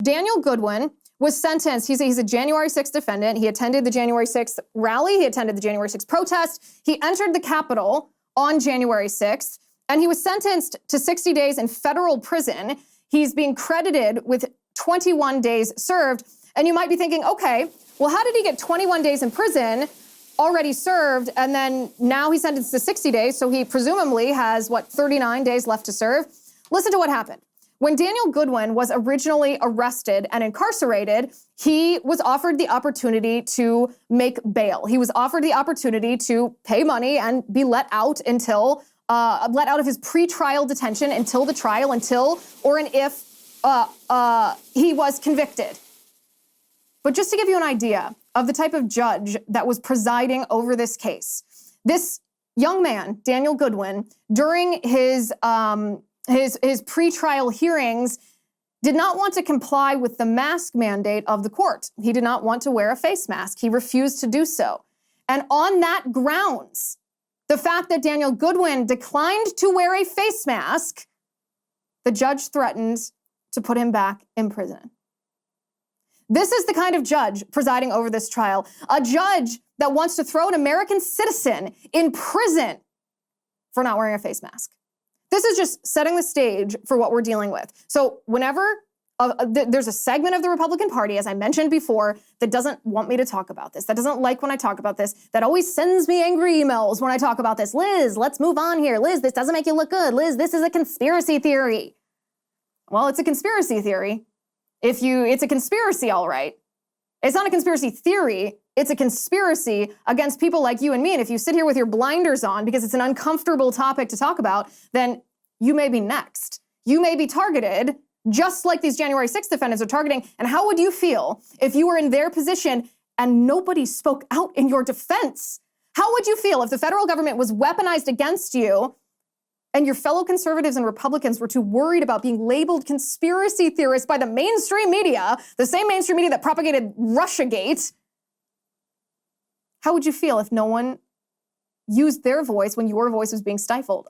Daniel Goodwin was sentenced. He's a January 6th defendant. He attended the January 6th rally. He attended the January 6th protest. He entered the Capitol on January 6th, and he was sentenced to 60 days in federal prison. He's being credited with 21 days served. And you might be thinking, okay, well, how did he get 21 days in prison already served, and then now he's sentenced to 60 days, so he presumably has, 39 days left to serve? Listen to what happened. When Daniel Goodwin was originally arrested and incarcerated, he was offered the opportunity to make bail. He was offered the opportunity to pay money and be let out until, let out of his pretrial detention until the trial, until or and if he was convicted. But just to give you an idea of the type of judge that was presiding over this case, this young man, Daniel Goodwin, during his pretrial hearings, did not want to comply with the mask mandate of the court. He did not want to wear a face mask. He refused to do so. And on that grounds, the fact that Daniel Goodwin declined to wear a face mask, the judge threatened to put him back in prison. This is the kind of judge presiding over this trial, a judge that wants to throw an American citizen in prison for not wearing a face mask. This is just setting the stage for what we're dealing with. So whenever there's a segment of the Republican Party, as I mentioned before, that doesn't want me to talk about this, that doesn't like when I talk about this, that always sends me angry emails when I talk about this. Liz, let's move on here. Liz, this doesn't make you look good. Liz, this is a conspiracy theory. Well, it's a conspiracy theory. It's a conspiracy, all right. It's not a conspiracy theory. It's a conspiracy against people like you and me. And if you sit here with your blinders on because it's an uncomfortable topic to talk about, then you may be next. You may be targeted just like these January 6th defendants are targeting. And how would you feel if you were in their position and nobody spoke out in your defense? How would you feel if the federal government was weaponized against you and your fellow conservatives and Republicans were too worried about being labeled conspiracy theorists by the mainstream media, the same mainstream media that propagated Russiagate? How would you feel if no one used their voice when your voice was being stifled?